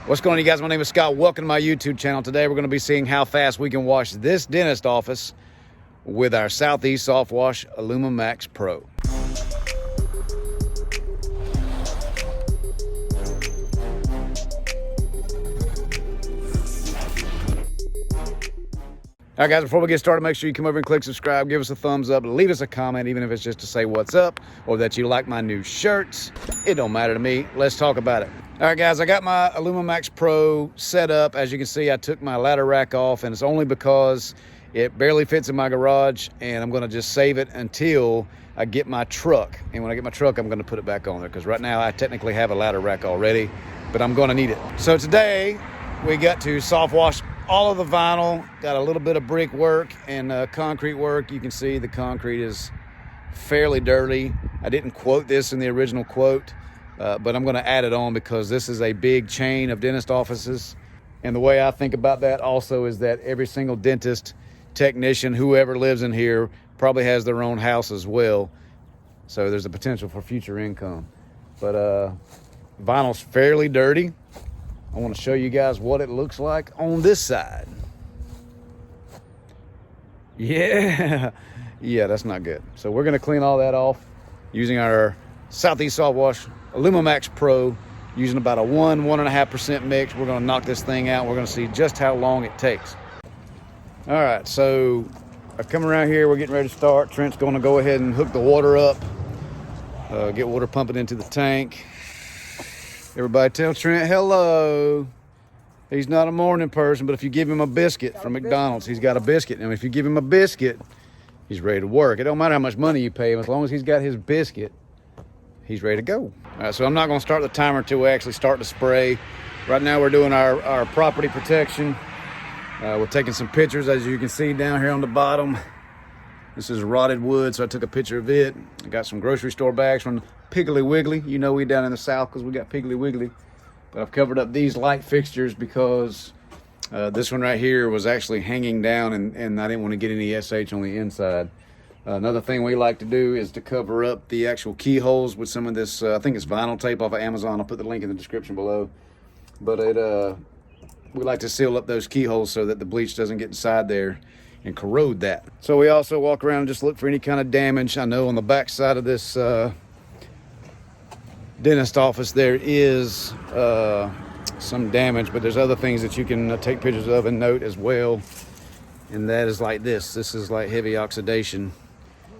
What's going on, you guys? My name is Scott. Welcome to my YouTube channel. Today we're going to be seeing how fast we can wash this dentist office with our Southeast Softwash AlumiMax Pro. All right, guys, before we get started, make sure you come over and click subscribe, give us a thumbs up, leave us a comment, even if it's just to say what's up or that you like my new shirts. It don't matter to me. Let's talk about it. All right, guys, I got my AlumiMax Pro set up. As you can see, I took my ladder rack off, and it's only because it barely fits in my garage, and I'm going to just save it until I get my truck. And when I get my truck, I'm going to put it back on there, because right now I technically have a ladder rack already, but I'm going to need it. So today we got to soft wash all of the vinyl, got a little bit of brick work and concrete work. You can see the concrete is fairly dirty. I didn't quote this in the original quote, but I'm going to add it on because this is a big chain of dentist offices. And the way I think about that also is that every single dentist, technician, whoever lives in here probably has their own house as well. So there's a potential for future income. But vinyl's fairly dirty. I want to show you guys what it looks like on this side. Yeah, that's not good. So we're going to clean all that off using our Southeast Softwash AlumiMax Pro, using about a 1.5% mix. We're going to knock this thing out. We're going to see just how long it takes. All right, so I've come around here. We're getting ready to start. Trent's going to go ahead and hook the water up, get water pumping into the tank. Everybody tell Trent hello. He's not a morning person, but if you give him a biscuit from McDonald's, he's got a biscuit. And if you give him a biscuit, he's ready to work. It don't matter how much money you pay him. As long as he's got his biscuit, he's ready to go. All right, so I'm not going to start the timer until we actually start to spray. Right now we're doing our property protection. We're taking some pictures, as you can see down here on the bottom. This is rotted wood, so I took a picture of it. I got some grocery store bags from Piggly Wiggly. You know we down in the South because we got Piggly Wiggly. But I've covered up these light fixtures because this one right here was actually hanging down, and I didn't want to get any SH on the inside. Another thing we like to do is to cover up the actual keyholes with some of this, I think it's vinyl tape off of Amazon. I'll put the link in the description below. But we like to seal up those keyholes so that the bleach doesn't get inside there and corrode that. So we also walk around and just look for any kind of damage. I know on the back side of this dentist office there is some damage, but there's other things that you can take pictures of and note as well. And that is like this. This is like heavy oxidation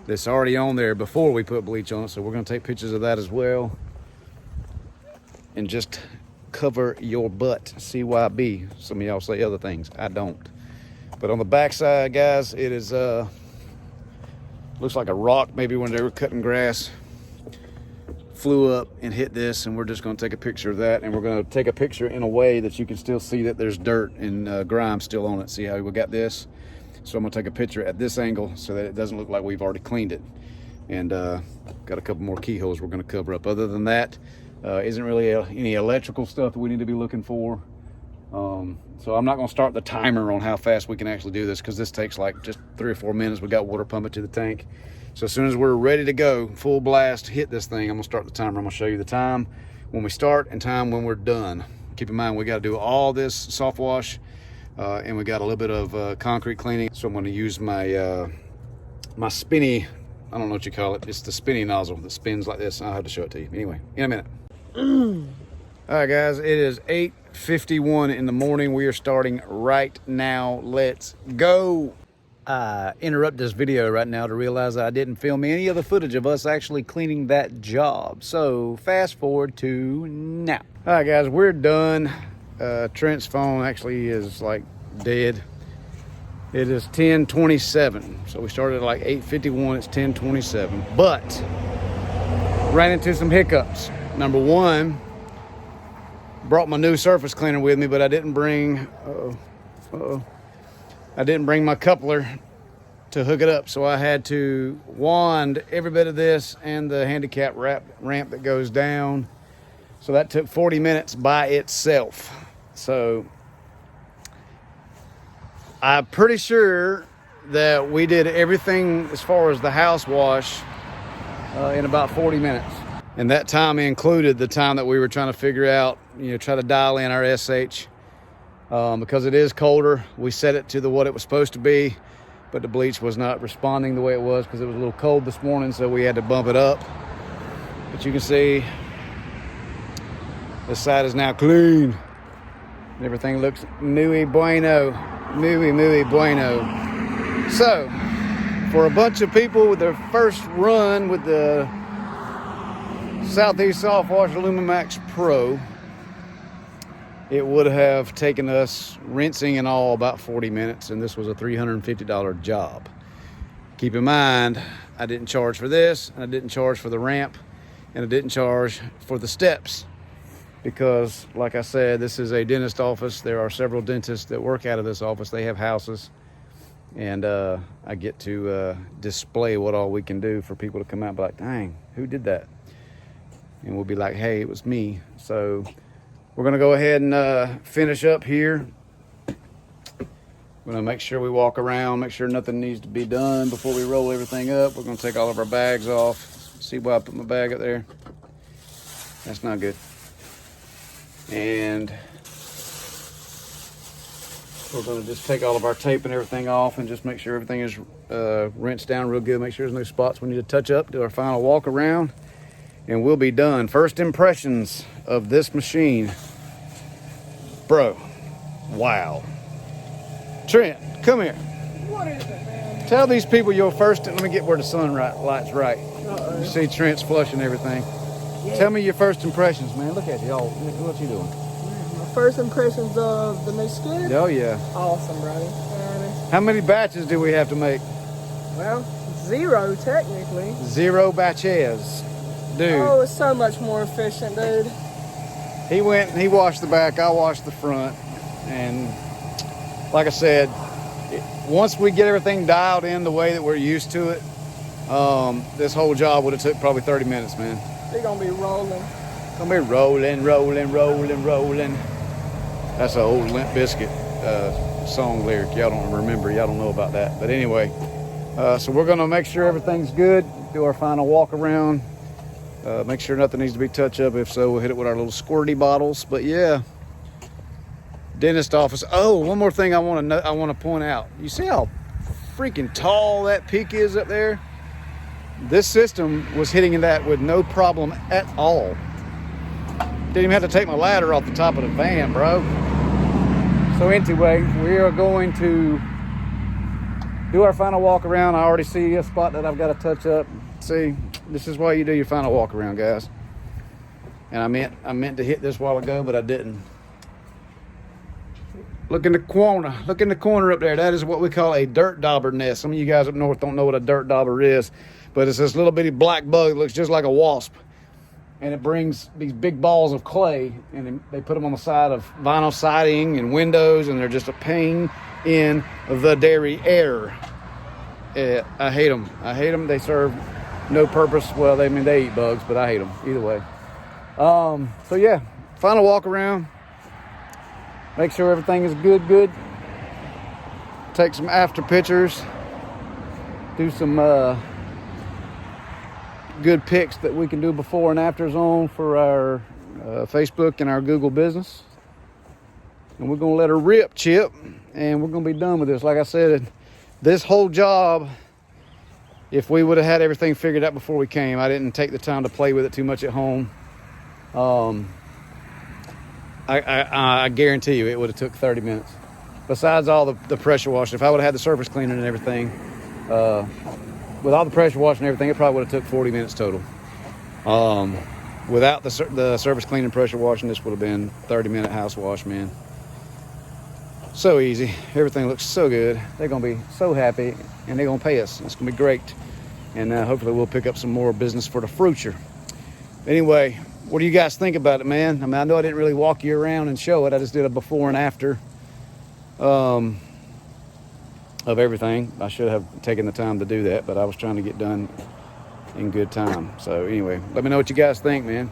that's already on there before we put bleach on it. So we're going to take pictures of that as well. And just cover your butt. CYB. Some of y'all say other things. I don't. But on the back side, guys, it is looks like a rock. Maybe when they were cutting grass, flew up and hit this, and we're just going to take a picture of that. And we're going to take a picture in a way that you can still see that there's dirt and grime still on it. See how we got this? So I'm going to take a picture at this angle so that it doesn't look like we've already cleaned it. And got a couple more keyholes we're going to cover up. Other than that, isn't really any electrical stuff that we need to be looking for. So I'm not going to start the timer on how fast we can actually do this, because this takes like just 3 or 4 minutes. We got water pumping to the tank. So as soon as we're ready to go, full blast, hit this thing, I'm going to start the timer. I'm going to show you the time when we start and time when we're done. Keep in mind, we got to do all this soft wash, and we got a little bit of concrete cleaning. So I'm going to use my my spinny, I don't know what you call it. It's the spinny nozzle that spins like this. I'll have to show it to you. Anyway, in a minute. All right, guys, it is 8:51 in the morning. We are starting right now. Let's go. I interrupt this video right now to realize that I didn't film any of the footage of us actually cleaning that job. So fast forward to now. All right, guys, we're done. Trent's phone actually is like dead. It is 10:27. So we started at like 8:51. It's 10:27. But ran into some hiccups. Number one, brought my new surface cleaner with me, but I didn't bring I didn't bring my coupler to hook it up, so I had to wand every bit of this and the handicap ramp that goes down. So that took 40 minutes by itself. So I'm pretty sure that we did everything as far as the house wash in about 40 minutes. And that time included the time that we were trying to figure out try to dial in our SH because it is colder. We set it to what it was supposed to be, but the bleach was not responding the way it was because it was a little cold this morning, so we had to bump it up. But you can see this side is now clean. Everything looks muy bueno. Muy bueno. So, for a bunch of people with their first run with the Southeast Softwash AlumiMax Pro, it would have taken us rinsing and all about 40 minutes, and this was a $350 job. Keep in mind, I didn't charge for this, I didn't charge for the ramp, and I didn't charge for the steps because, like I said, this is a dentist office. There are several dentists that work out of this office. They have houses, and I get to display what all we can do for people to come out and be like, dang, who did that? And we'll be like, hey, it was me. So we're gonna go ahead and finish up here. We're gonna make sure we walk around, make sure nothing needs to be done before we roll everything up. We're gonna take all of our bags off. See why I put my bag up there? That's not good. And we're gonna just take all of our tape and everything off and just make sure everything is rinsed down real good. Make sure there's no spots we need to touch up. Do our final walk around, and we'll be done. First impressions of this machine. Bro, wow. Trent, come here. What is it, man? Tell these people your first, let me get where the sun light's right. Uh-oh. You see Trent's flushing everything. Yeah. Tell me your first impressions, man. Look at y'all. What you doing? My first impressions of the new skid? Oh, yeah. Awesome, brother. And, How many batches do we have to make? well, 0 technically. 0 batches. Dude, Oh, it's so much more efficient, dude. he went and he washed the back, I washed the front. And like I said, once we get everything dialed in the way that we're used to it, this whole job would have took probably 30 minutes, man. They're gonna be rolling. Gonna be rolling. That's an old Limp Bizkit song lyric. Y'all don't remember, y'all don't know about that. But anyway, so we're gonna make sure everything's good, do our final walk around, make sure nothing needs to be touched up. If so, we'll hit it with our little squirty bottles. But yeah, dentist office. Oh, one more thing I want to point out. You see how freaking tall that peak is up there? This system was hitting that with no problem at all. Didn't even have to take my ladder off the top of the van, bro. So anyway, we are going to do our final walk around. I already see a spot that I've got to touch up. See, this is why you do your final walk around, guys. And I meant to hit this a while ago, but I didn't. Look in the corner. Look in the corner up there. That is what we call a dirt dauber nest. Some of you guys up north don't know what a dirt dauber is, but it's this little bitty black bug that looks just like a wasp. And it brings these big balls of clay, and they put them on the side of vinyl siding and windows, and they're just a pain in the derriere. I hate them. I hate them. They serve no purpose. Well, they eat bugs, but I hate them either way. So yeah, final walk around. Make sure everything is good. Take some after pictures. Do some good pics that we can do before and afters on for our Facebook and our Google business. And we're gonna let her rip, Chip, and we're gonna be done with this. Like I said, this whole job, if we would have had everything figured out before we came, I didn't take the time to play with it too much at home. I guarantee you it would have took 30 minutes. Besides all the pressure washing, if I would have had the surface cleaning and everything, with all the pressure washing and everything, it probably would have took 40 minutes total. Without the surface cleaning and pressure washing, this would have been 30-minute house wash, man. So easy. Everything looks so good. They're going to be so happy, and they're going to pay us. It's going to be great. And hopefully we'll pick up some more business for the future. Anyway, what do you guys think about it, man? I mean, I know I didn't really walk you around and show it. I just did a before and after of everything. I should have taken the time to do that, but I was trying to get done in good time. So anyway, let me know what you guys think, man.